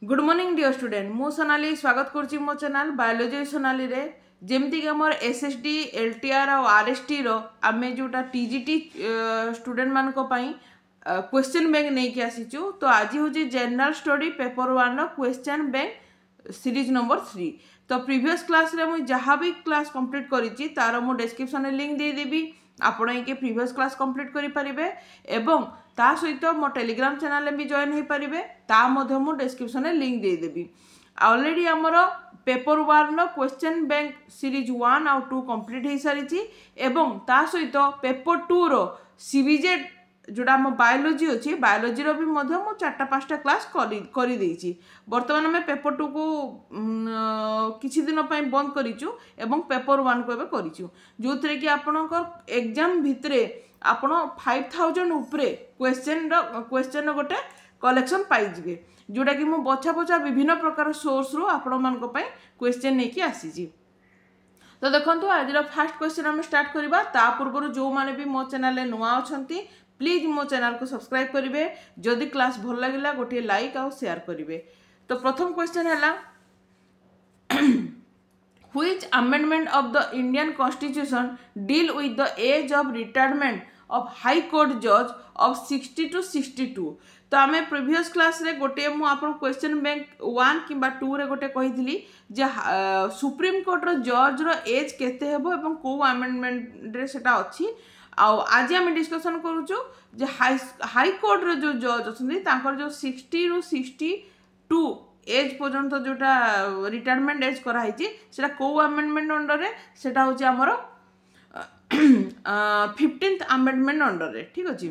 Good morning dear student मु सोनाली स्वागत करुच्ची मो चैनल बायोलॉजी सोनाली रे जेमती कि आमर एसएसडी एलटीआर और आरएसटी रो आमे जोटा टीजीटी स्टूडेंट मान को पई क्वेश्चन बैंक नहीं कि आसीचु। तो आज हूँ जनरल स्टडी पेपर 1 रो क्वेश्चन बैंक सीरीज नंबर 3। तो प्रीवियस क्लास रे मुझे जहाँ भी क्लास कंप्लीट करी तार मु डिस्क्रिप्शन में लिंक दे देबी आपण ये प्रीवियस क्लास कंप्लीट करि परिबे एवं ता सहित मो टेलीग्राम चैनल भी जॉइन हो पारे ता मध्य मु डिस्क्रिप्शन में लिंक दे देबी। ऑलरेडी आमर paper 1 no question bank series 1 आउ 2 कंप्लीट हो सारी एवं ता सहित पेपर 2 रो सीबीजेड जोड़ा आम बायोलॉजी अच्छी बायोलॉजी भी मध्य मु 4-5टा क्लास कर देइछि। वर्तमान में पेपर 2 को किछि दिन पई बंद करिचु एवं पेपर 1 को एबे करिचु जो थरे कि आपनकर एग्जाम भितरे आपण 5000 उपरे क्वेश्चन गोटे कलेक्शन पाई जिवे जोटा कि मु बछा बछा विभिन्न प्रकार सोर्स रो आपण मान को पई क्वेश्चन नै कि आसीछि। तो देखंतु आज फर्स्ट क्वेश्चन हम स्टार्ट करबा ता पूर्व जो माने भी मो चैनल ले नुआ अछंती प्लीज मो चैनल को सब्सक्राइब करेंगे। जदि क्लास भल लगे गोटे लाइक और शेयर करेंगे। तो प्रथम क्वेश्चन है which amendment of the Indian constitution deal with the age of retirement of high court जज ऑफ 60 to 62। तो आम प्रीवियस क्लास रे गोटे मु आपन क्वेश्चन बैंक 1 किंबा 2 रे गोटे कही जे सुप्रीम कोर्ट रो जज रो एज केते हेबो एवं को अमेंडमेंट रे सेटा अछि। आज आम डिस्कसन करूचु जे हाई कोर्ट रो जो जज अछंती तांकर जो 60 ରୁ 62 एज पर्यंत जोटा रिटायरमेंट एज करा हिची सेटा को अमेंडमेंट अंडर रे सेटा होची हमरो 15th अमेंडमेंट अंडर रे। ठीक अछि।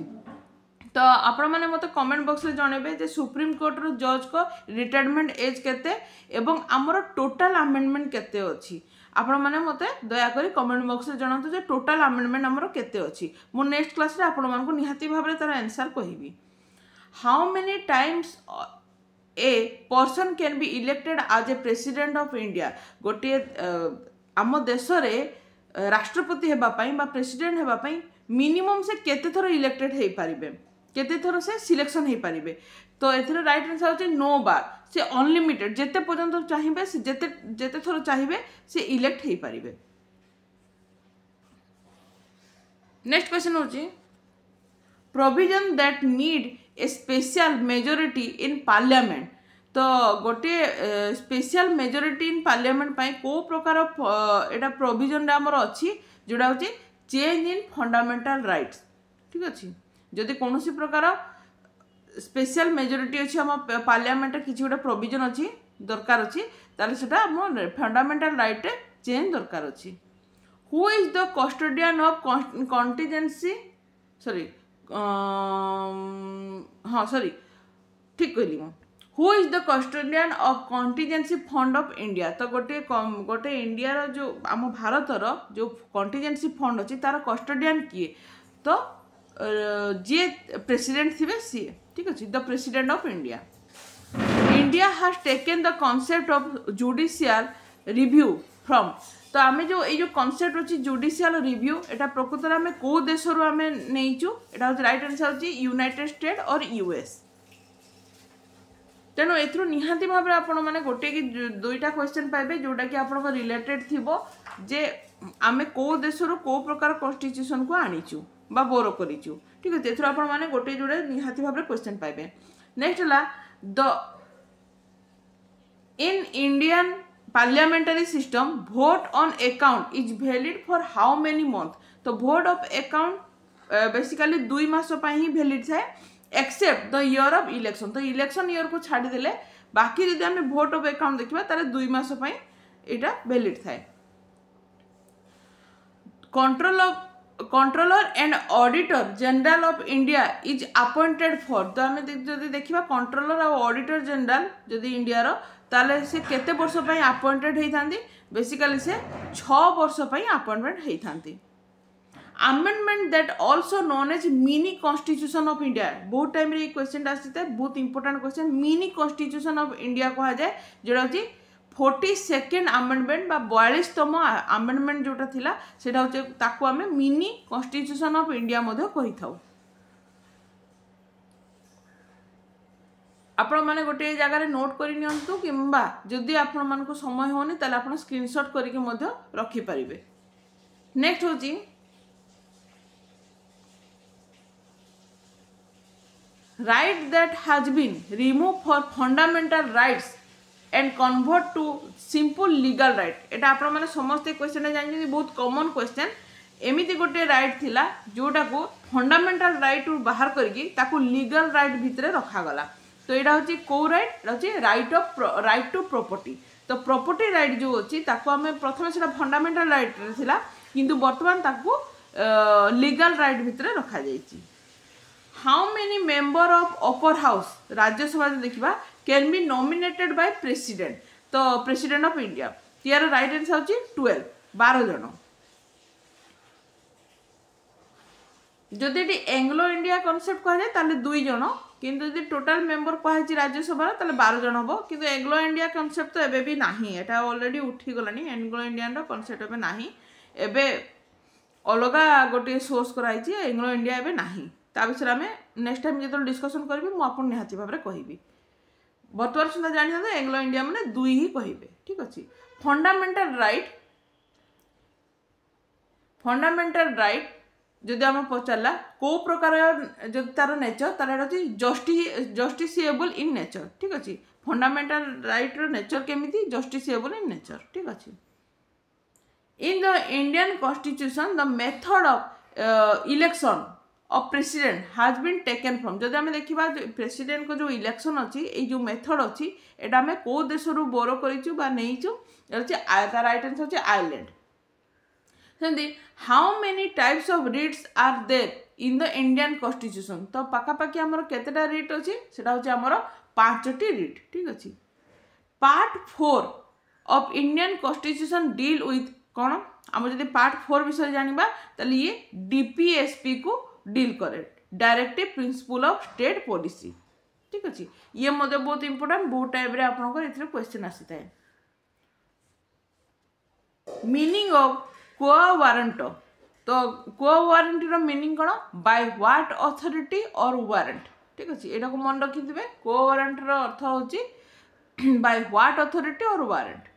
तो आपण माने मते कमेंट बॉक्स रे जणेबे जे सुप्रीम कोर्ट रो जज को रिटायरमेंट एज केते एवं हमरो टोटल अमेंडमेंट केते अछि। आपण माने मते दया करी कमेंट बॉक्स रे जणातु जे टोटल अमेंडमेंट हमरो केते अछि। मो नेक्स्ट क्लास रे आपण मान को निहाती भाबरे तार आंसर कहिबी। How many times a person can be elected as a president of India. गोटे आम देश रे राष्ट्रपति हेबा पई बा प्रेसिडेंट हेबा पई मिनिमम से केते थरो इलेक्टेड हे पारिबे केते थरो से सिलेक्शन हे पारिबे। तो एथिरो राइट आंसर होचे नो बार से अनलिमिटेड जेते पर्यंत चाहिबे से जेते थरो चाहिबे से इलेक्ट हे पारिबे। नेक्स्ट क्वेश्चन होची provision that need a special majority in parliament. तो गोटे स्पेशल मेजॉरिटी इन पार्लियामेंट पाई को प्रकार एटा प्रोविजन रे हमर अछि जोडा होची चेंज इन फंडामेंटल राइट्स। ठीक अछि। जदि कोनोसी प्रकार स्पेशल मेजॉरिटी अछि हम पार्लियामेंट रे किछि गोटे प्रोविजन अछि दरकार अछि ताले सेटा हम फंडामेंटल राइट रे चेंज दरकार अछि। Who is the custodian of contingency ठीक कहली मु who is the custodian of contingency fund of India. तो गोटे इंडिया रो जो आम भारत रो जो कॉन्टिजेंसी फंड अछि तार कस्टोडियन किए तो जे प्रेसिडेंट थिबे सी। ठीक अछि। The president of India. India has taken the concept of judicial review from. तो आमे जो ये जो कांसेप्ट अछि जुडिशियल रिव्यू एटा प्रकृत रे आमे को देश रो आमे नेइचु एटा होय राइट आंसर अछि यूनाइटेड स्टेट और यूएस। तेणु एथरो निहाती भाबरे आपण माने गोटे कि दुईटा क्वेश्चन पाइबे जोटा कि आपण को रिलेटेड थिबो जे आमे को देश रो को प्रकार कॉन्स्टिट्यूशन को आनिचु बा बोरो करिचु। ठीक है। एथरो आपण माने गोटे जोड़े निहाती भाबरे क्वेश्चन पाइबे। नेक्स्ट हला the in Indian parliamentary system vote on account is valid for how many month. तो वोट ऑफ अकाउंट बेसिकली 2 मास पई ही वैलिड थाए except the year of election. तो इलेक्शन ईयर को छाड़ी देले बाकी यदि हमें वोट ऑफ अकाउंट देखिबा तारे 2 मास पई एटा वैलिड थाए। Controller and auditor general of India is appointed for. तो हमें जदि देखिबा कंट्रोलर और ऑडिटर जनरल जदि इंडिया रो ताले से केते वर्ष पई अपॉइंटेड हेई थांती बेसिकली से 6 वर्ष पई अपॉइंटमेंट हेई थांती। Amendment that also known as mini constitution of India. बहुत टाइम रे क्वेश्चन आसीते बहुत important question mini constitution of India कहा जाए जोड़ा होची 42nd अमेंडमेंट बा 42तम अमेंडमेंट जोटा थिला सेटा होचे ताको आमे मिनी कॉन्स्टिट्यूशन ऑफ इंडिया मध्ये कहि थाउ। आपण मैंने गोटे जगार नोट कर नियंतु किंबा जदि आपण मानक समय होनी ताले आपण स्क्रीनशॉट करके मध्य रखि परिबे। नेक्स्ट होची right that has been removed for fundamental rights and convert to simple legal right। एटा आपण माने समस्त क्वेश्चन जानि बहुत कॉमन क्वेश्चन। एमिति गोटे राइट थिला जोटा को फंडामेंटल राइट रु बाहर करके ताको लीगल राइट भितरे रखा गला। तो एटा होची को राइट होची राइट टू प्रॉपर्टी। तो प्रॉपर्टी राइट जो होची ताको हमें प्रथम सेटा फंडामेंटल राइट थिला किंतु वर्तमान ताको लीगल राइट भितरे रखा जायछि। How many member of upper house Rajya Sabha जो देखा can be nominated by president. तो प्रेसिडेंट ऑफ इंडिया यार राइट आंसर होची 12 जन। जदि एंग्लो इंडिया कॉन्सेप्ट कह जाए ताले 2 जन किंतु यदि टोटल मेंबर कह राज्यसभा ताले 12 जन हम किंतु एंग्लो इंडिया कॉन्सेप्ट तो एबे भी नाही। एटा ऑलरेडी उठी गलानी एंग्लो इंडियन रो कॉन्सेप्ट एबे नाही। एबे अलगा गोटे सोर्स कराई एंग्लो इंडिया एबे नाही। ता विषय आम नेक्स्ट टाइम जो डिस्कसन करी मुझे निहाती भाव में कहि। बर्तमान सुधा जानी एंग्लो इंडिया मैंने 2 ही कहे। ठीक अच्छे। फंडामेंटल राइट जदि आम पचारा को प्रकार जो तार नेचर तार जस्टिसेबल इन नेचर। ठीक अच्छे। फंडामेंटल राइट रो नेचर केमिति जस्टिसेबल इन नेचर। ठीक अच्छे। In the Indian constitution the method of election of president has been taken from. जदि आम देखा प्रेसिडेंट को जो इलेक्शन अच्छी ये जो मेथड अच्छी एटा आम को देश बोरो करूँ तार राइट आंसर होची आयरलैंड। सेमती how many types of writs are there in the Indian constitution. तो पाखापाखि आमर केतेटा रिट अच्छी सेटा होची आमर 5टी रिट। ठीक अच्छे। Part 4 of Indian constitution deal with कौन आम जब पार्ट 4 विषय जानिबा ताले ये डीपीएसपी को डील करे directive principle of state policy. ठीक अच्छे। ये मध्य बहुत इंपोर्टेंट बहुत टाइम रे आपनकर क्वेश्चन आसी थाए। Meaning of quo warrant. तो क्वो वारंटी रो मीनिंग कौन bye what authority or warrant. ठीक अच्छे। एटा को मन रखि दिबे क्वो वारंट रो अर्थ होची by what authority or warrant.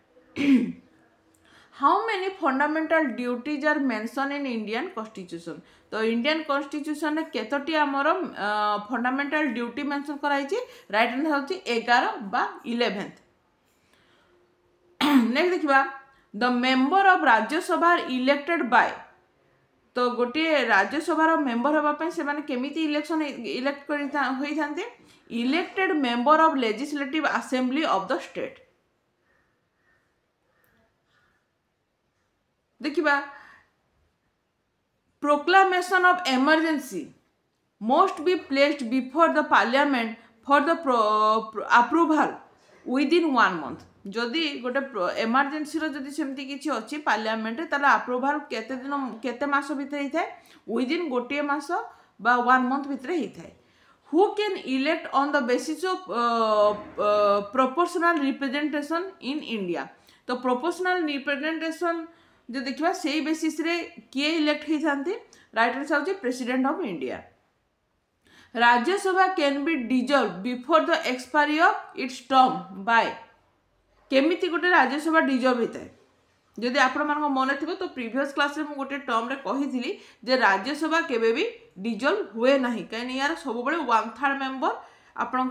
How many fundamental duties are mention in Indian constitution. तो इंडियन कॉन्स्टिट्यूशन में केतोटी आमर फंडामेंटल ड्यूटी मेंशन कराई। राइट आंसर होची 11 बा 11। नेक्स्ट देखिबा the member of Rajya Sabha elected by. तो गोटे राज्यसभा मेंबर होबा पय से माने केमिति इलेक्शन इलेक्ट होई थांते elected member of legislative assembly of the state. देखिबा proclamation of emergency must be placed before the parliament for the approval within 1 month. जदि गोटे इमरजेंसी जदि सेमती किछि अछि पार्लियामेंट ताला अप्रूवल केते दिन केते मास भितर ही थाए विद इन गोटे मास बा 1 मंथ भितर ही थाए। Who can elect on the basis of proportional representation in India. तो प्रोपोर्शनल रिप्रेजेंटेशन जो देखा से बेसिस रे किए इलेक्ट होती राइट आंसर होची president of India. Rajya Sabha can be dissolve before the expiry of its term by. केमिति गोटे राज्यसभा डिजॉल्व होता है जदि आपण मान मन थी तो प्रीवियस क्लास रे गोटे टर्म रे कही जे राज्यसभा केबे भी डिजॉल्व हुए नहीं कहीं यार सब बड़े 1/3 मेंबर आपण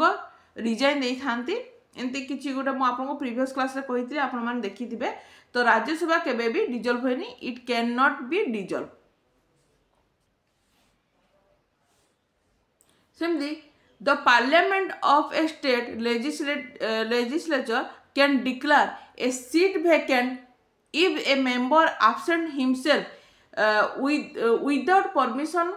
रिजाइन दे थांती एमती किसी गोटे मुझे प्रीवियस क्लास रे कही आपण मैंने देखी थे। तो राज्यसभा केबे भी डिजॉल्व हुए it can not be dissolve. सेमती the parliament of a state legislature can declare a seat vacant if a member absent himself without permission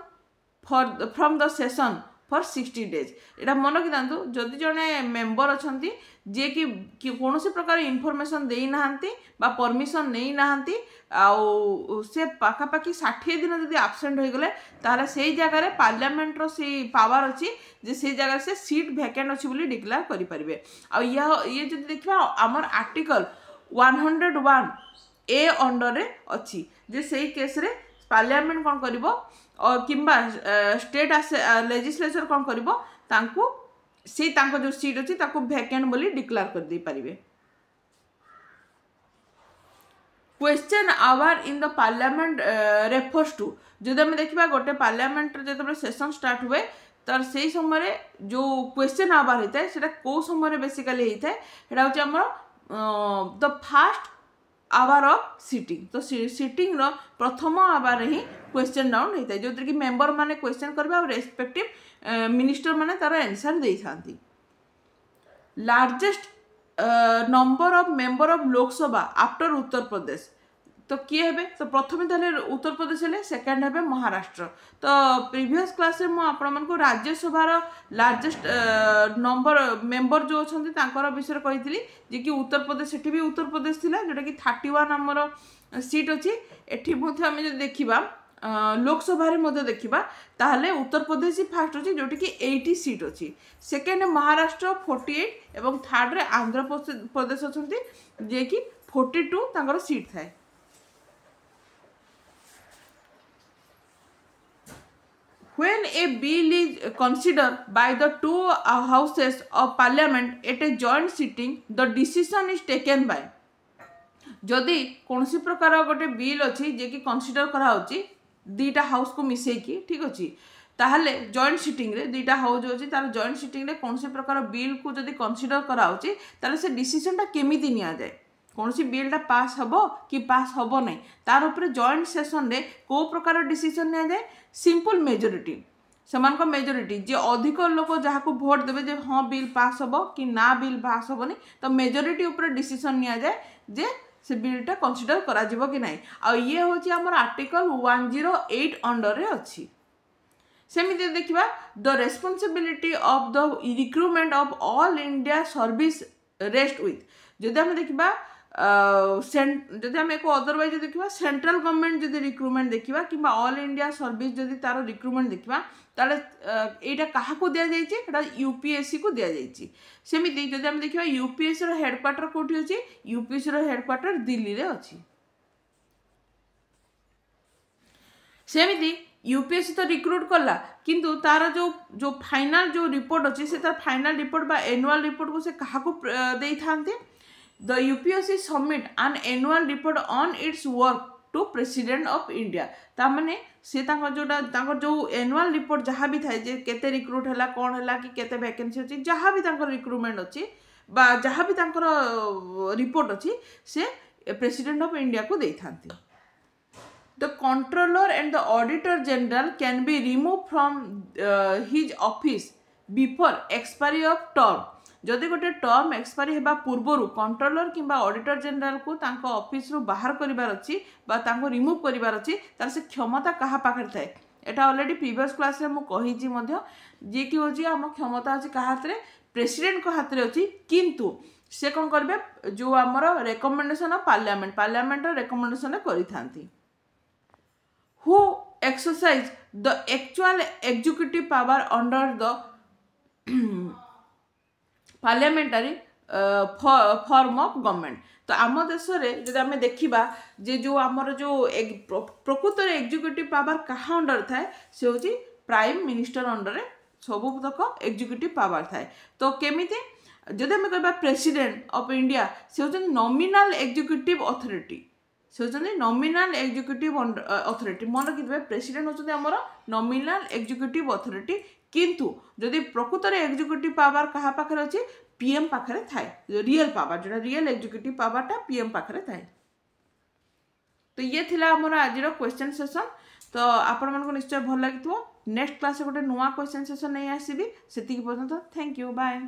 from the session for 60 days। एटा मन कि दांतु जदि जने मेंबर अछंती जे कि कौन से प्रकार इनफॉरमेशन देई नाहंती बा परमिशन नहीं नाहंती आउ से पाखापाखि 60 दिन जदि absent हो गले ताले सेही जगह रे पार्लियामेंट रो से पावर अछि जे सेही जगह से सीट वैकेंट अछि बोली डिक्लेयर करि परिबे। आ ये जदि देखबा हमर आर्टिकल 101 ए अंडर रे अछि जे सेही केस रे पार्लियामेंट कोन करिवो और किंबा स्टेट लेजिस्लेचर कौन करिवो तांको से तांको जो सीट अच्छी ताको वैकेंट बोली डिक्लेयर कर दे पारिबे। Question hour in the parliament refers to जदि आम देखा गोटे पार्लियामेंट जो सेशन स्टार्ट हुए तर से समय जो क्वेश्चन आवर होता है सेटा को समय बेसिकली होता है सेटा होची हमर the fast hour of sitting. तो सिटिंग रो प्रथम आवर ही क्वेश्चन राउंड होता है जो कि मेंबर माने क्वेश्चन करबे और रेस्पेक्टिव मिनिस्टर माने तार आंसर दे थांती। Largest number of member of Lok Sabha after Uttar Pradesh तो किए हे तो प्रथम ताले उत्तर प्रदेश हेले सेकेंड हे महाराष्ट्र। तो प्रीवियस क्लास रे मु राज्यसभार लार्जेस्ट नंबर मेंबर जो अच्छे तांकर विषय कही जे कि उत्तर प्रदेश सेठी भी उत्तर प्रदेश थिला जोटा कि 31 आमर सीट अच्छी एठी मध्ये आमे जो देखिबा लोकसभा रे देखा ताहले उत्तर प्रदेश ही फास्ट अच्छी जोटी कि 80 सीट अच्छी। सेकेंड महाराष्ट्र 48 एवं थर्ड रे आंध्र प्रदेश अच्छे जे कि 42 तांकर सीट थाए। When a bill is considered by the two houses of parliament at a joint sitting, the decision is taken by जदि कौन प्रकार गोटे बिल अच्छी जे कि कनसीडर कराऊँच दीटा हाउस को मिसेकी ठीक अच्छे ताहले जॉइंट सिटिंग रे दीटा हाउस जो अच्छी तार जॉइंट सिटिंग रे कौन प्रकार बिल को जदि कनसीडर कराऊँच ताहले से डिसीजन टा केमिति निया जाए कौन सी बिलटा पास हम कि पास हम नहीं तार उपरे जॉइंट सेशन रे को प्रकार डिसीजन निया जाए सिंपल मेजोरिटी समान को मेजोरिटी जे अधिक लोक जहाँ को भोट देवे जे हाँ बिल पास हम कि ना बिल पास हेनी तो मेजोरिटी उपरे डिसीजन निया जाए जे से बिलटा कनसीडर करा जिवो कि नहीं आ ये होची हमर आर्टिकल 108 अंडर रे अच्छी। सेमिति देखिबा the responsibility of the recruitment of all India service rest with जदि हम देखिबा जदि आम एक अदरवाइज देखा सेंट्रल गवर्नमेंट जदि रिक्रुटमेंट देखा कि ऑल इंडिया सर्विस जदि तार रिक्रुटमेंट देखा ताले एटा कहा को दिया जाइए एटा यूपीएससी को दिया जाइए। सेमिति जदि आम देखा यूपीएससी रो हेडक्वार्टर कोठी अछि यूपीएससी रो हेडक्वार्टर दिल्ली रे अछि। सेमिति यूपीएससी तो रिक्रुट कला किंतु तार जो फाइनल जो रिपोर्ट अच्छी से तार फाइनल रिपोर्ट बा एनुअल रिपोर्ट को से कहा को दे थांते The UPSC submit an annual report on its work to President of India। ता माने से जो एनुअल रिपोर्ट जहाँ भी थाए जे केते रिक्रूट हैला कौन हैला कि केते वैकेंसी अच्छी जहाँ भी तांकर रिक्रूटमेंट अच्छी बा जहाँ भी तांकर रिपोर्ट अच्छी से प्रेसिडेंट ऑफ इंडिया को दे थांती। The controller and the auditor general can be removed from his office before expiry of term। जदि गोटे टर्म एक्सपायरी हेबा पूर्वरु कंट्रोलर किंबा ऑडिटर जनरल को तांको ऑफिस रु बाहर करिवार अछि बा तांको रिमूव करिवार अछि तार से क्षमता कहा पाखर थाए एटा ऑलरेडी प्रीवियस क्लास रे मु कहिछि मध्य जे कि होछि हम क्षमता अछि कहा हाथ रे प्रेसिडेंट को हाथ रे अछि किंतु से कोन करबे जो हमर रिकमेंडेशन ऑफ पार्लियामेंट रो रिकमेंडेशन करि थांती। Who exercise the actual executive power under the parliamentary form of government. तो आम देश में जब आम देखा जे जो आमर जो प्रकृत एग्जीक्यूटिव पावर कहाँ अंडर थाए से हूँ प्राइम मिनिस्टर अंडर सबुतक एग्जीक्यूटिव पावर थाए। तो केमिति जब आम कह प्रेसिडेंट ऑफ इंडिया से हूँ नॉमिनल एग्जीक्यूटिव अथॉरिटी से हूँ नॉमिनल एग्जीक्यूटिव अथॉरिटी मन रखिथे प्रेसिडेंट होचंदी हमर नॉमिनल एग्जीक्यूटिव अथॉरिटी किंतु जदि प्रकृत एग्जीक्यूटिव पावर कहा पाखरे अछि पीएम पाखरे थाए रियल पावर जो रियल एग्जीक्यूटिव पावरटा पीएम पाखरे थाए। तो ये थिला हमर आजिरो क्वेश्चन सेशन। तो आपण मन को निश्चय भल लागिथो नेक्स्ट क्लास गोटे नुआ क्वेश्चन सेशन नहीं आसीबी सेति पर्यंत थैंक यू बाय।